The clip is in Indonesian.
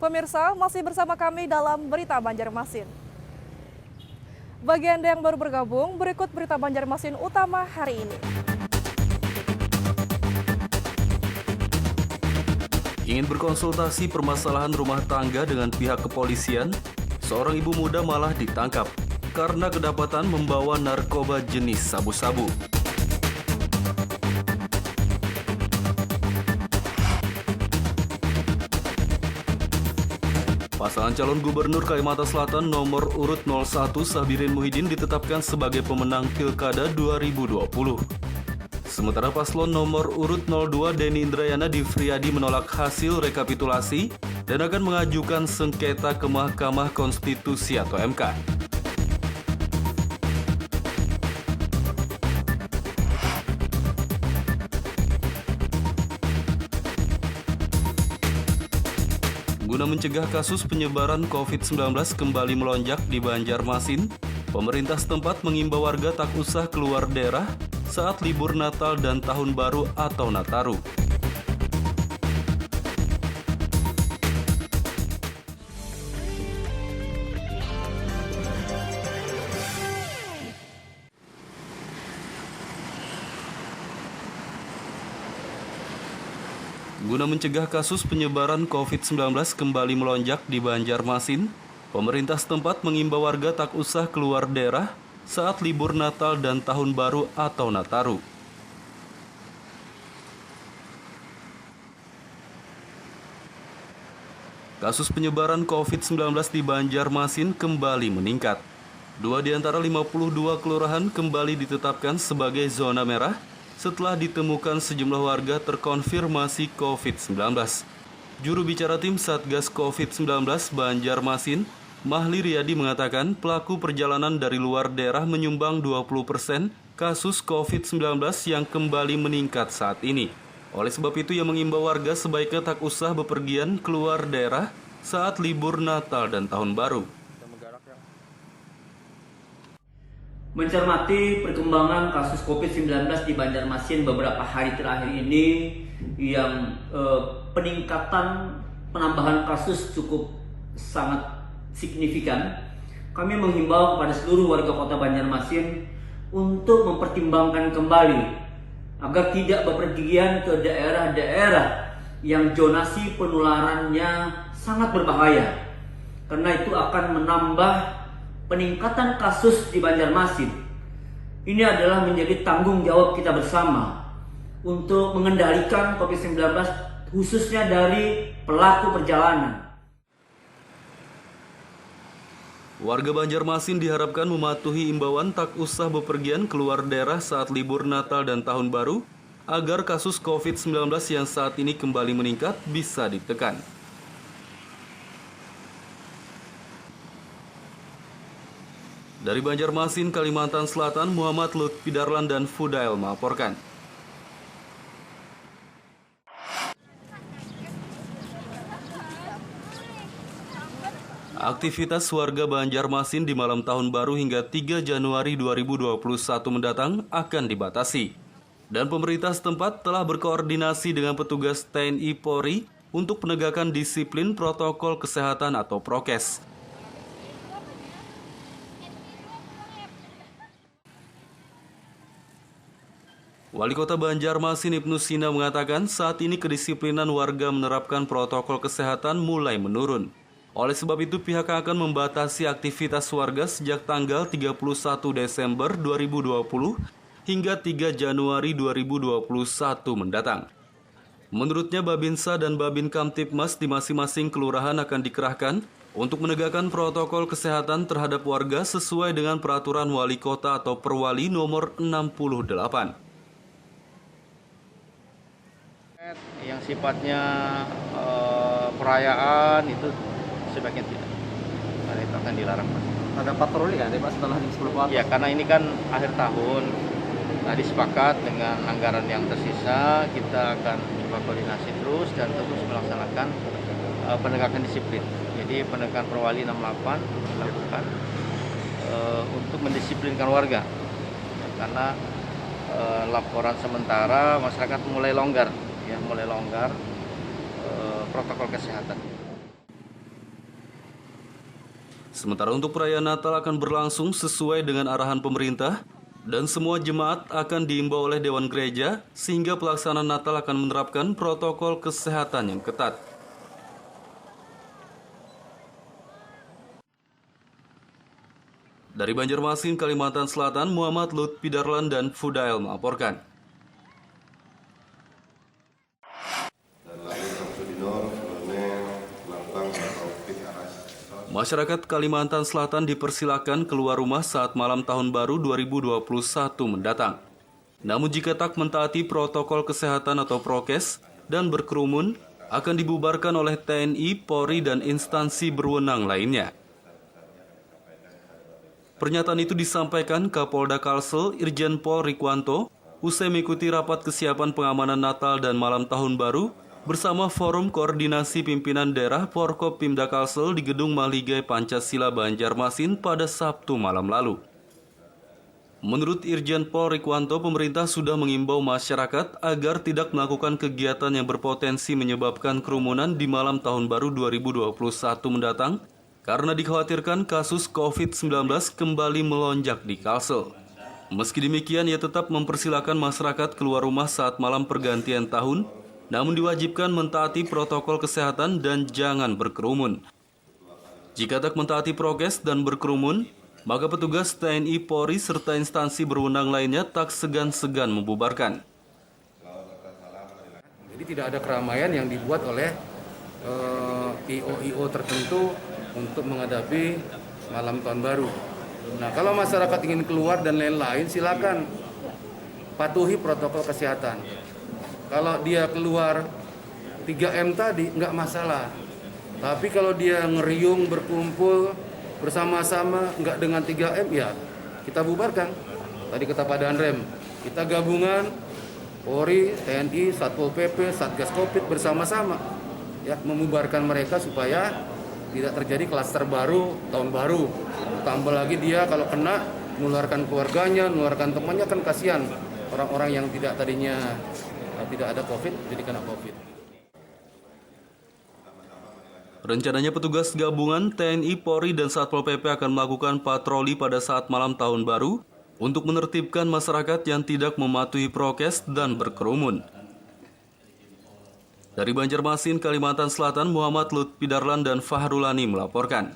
Pemirsa, masih bersama kami dalam Berita Banjarmasin. Bagi Anda yang baru bergabung, berikut Berita Banjarmasin utama hari ini. Ingin berkonsultasi permasalahan rumah tangga dengan pihak kepolisian, seorang ibu muda malah ditangkap karena kedapatan membawa narkoba jenis sabu-sabu. Pasangan calon gubernur Kalimantan Selatan nomor urut 01 Sabirin Muhyiddin ditetapkan sebagai pemenang Pilkada 2020. Sementara paslon nomor urut 02 Denny Indrayana Difriyadi menolak hasil rekapitulasi dan akan mengajukan sengketa ke Mahkamah Konstitusi atau MK. Guna mencegah kasus penyebaran COVID-19 kembali melonjak di Banjarmasin, pemerintah setempat mengimbau warga tak usah keluar daerah saat libur Natal dan Tahun Baru atau Nataru. Guna mencegah kasus penyebaran COVID-19 kembali melonjak di Banjarmasin, pemerintah setempat mengimbau warga tak usah keluar daerah saat libur Natal dan Tahun Baru atau Nataru. Kasus penyebaran COVID-19 di Banjarmasin kembali meningkat. 2 di antara 52 kelurahan kembali ditetapkan sebagai zona merah setelah ditemukan sejumlah warga terkonfirmasi COVID-19. Juru bicara tim Satgas COVID-19 Banjarmasin, Mahli Riyadi mengatakan pelaku perjalanan dari luar daerah menyumbang 20% kasus COVID-19 yang kembali meningkat saat ini. Oleh sebab itu ia mengimbau warga sebaiknya tak usah bepergian keluar daerah saat libur Natal dan Tahun Baru. Mencermati perkembangan kasus COVID-19 di Banjarmasin beberapa hari terakhir ini yang peningkatan penambahan kasus cukup sangat signifikan, kami menghimbau kepada seluruh warga kota Banjarmasin untuk mempertimbangkan kembali agar tidak bepergian ke daerah-daerah yang zonasi penularannya sangat berbahaya, karena itu akan menambah peningkatan kasus di Banjarmasin. Ini adalah menjadi tanggung jawab kita bersama untuk mengendalikan COVID-19 khususnya dari pelaku perjalanan. Warga Banjarmasin diharapkan mematuhi imbauan tak usah bepergian keluar daerah saat libur Natal dan Tahun Baru agar kasus COVID-19 yang saat ini kembali meningkat bisa ditekan. Dari Banjarmasin, Kalimantan Selatan, Muhammad Lutfi Darlan dan Fudail melaporkan. Aktivitas warga Banjarmasin di malam Tahun Baru hingga 3 Januari 2021 mendatang akan dibatasi. Dan pemerintah setempat telah berkoordinasi dengan petugas TNI Polri untuk penegakan disiplin protokol kesehatan atau prokes. Wali Kota Banjarmasin Ibnu Sina mengatakan saat ini kedisiplinan warga menerapkan protokol kesehatan mulai menurun. Oleh sebab itu pihak akan membatasi aktivitas warga sejak tanggal 31 Desember 2020 hingga 3 Januari 2021 mendatang. Menurutnya Babinsa dan Babin Kamtibmas di masing-masing kelurahan akan dikerahkan untuk menegakkan protokol kesehatan terhadap warga sesuai dengan peraturan Wali Kota atau Perwali nomor 68. Yang sifatnya perayaan itu sebaiknya tidak, karena itu akan dilarang, Pak. Ada patroli kan, Pak, setelah di 10 Agustus? Ya, karena ini kan akhir tahun. Tadi sepakat dengan anggaran yang tersisa, kita akan coba koordinasi terus dan terus melaksanakan penegakan disiplin. Jadi penegakan Perwali 68 dilakukan untuk mendisiplinkan warga, karena laporan sementara masyarakat mulai longgar protokol kesehatan. Sementara untuk perayaan Natal akan berlangsung sesuai dengan arahan pemerintah dan semua jemaat akan diimbau oleh Dewan Gereja sehingga pelaksanaan Natal akan menerapkan protokol kesehatan yang ketat. Dari Banjarmasin, Kalimantan Selatan, Muhammad Lutfi Darlan dan Fudail melaporkan. Masyarakat Kalimantan Selatan dipersilakan keluar rumah saat malam tahun baru 2021 mendatang. Namun jika tak mentaati protokol kesehatan atau prokes dan berkerumun, akan dibubarkan oleh TNI, Polri, dan instansi berwenang lainnya. Pernyataan itu disampaikan Kapolda Kalsel Irjen Pol Rikwanto usai mengikuti rapat kesiapan pengamanan Natal dan malam tahun baru bersama Forum Koordinasi Pimpinan Daerah Forkopimda Kalsel di Gedung Mahligai Pancasila Banjarmasin pada Sabtu malam lalu. Menurut Irjen Pol Rikwanto, pemerintah sudah mengimbau masyarakat agar tidak melakukan kegiatan yang berpotensi menyebabkan kerumunan di malam tahun baru 2021 mendatang karena dikhawatirkan kasus COVID-19 kembali melonjak di Kalsel. Meski demikian, ia tetap mempersilahkan masyarakat keluar rumah saat malam pergantian tahun, namun diwajibkan mentaati protokol kesehatan dan jangan berkerumun. Jika tak mentaati prokes dan berkerumun, maka petugas TNI, Polri, serta instansi berwenang lainnya tak segan-segan membubarkan. Jadi tidak ada keramaian yang dibuat oleh IO tertentu untuk menghadapi malam tahun baru. Nah, kalau masyarakat ingin keluar dan lain-lain, silakan patuhi protokol kesehatan. Kalau dia keluar 3M tadi, nggak masalah. Tapi kalau dia ngeriung, berkumpul, bersama-sama, nggak dengan 3M, ya kita bubarkan. Tadi kata Pak Danrem, kita gabungan, Polri, TNI, Satpol PP, Satgas Covid bersama-sama. Ya, membubarkan mereka supaya tidak terjadi klaster baru tahun baru. Tambah lagi dia kalau kena menularkan keluarganya, menularkan temannya, kan kasihan orang-orang yang tidak tadinya tidak ada COVID jadi kena COVID. Rencananya petugas gabungan TNI, Polri, dan Satpol PP akan melakukan patroli pada saat malam tahun baru untuk menertibkan masyarakat yang tidak mematuhi prokes dan berkerumun. Dari Banjarmasin, Kalimantan Selatan, Muhammad Lutfi Darlan dan Fahrulani melaporkan.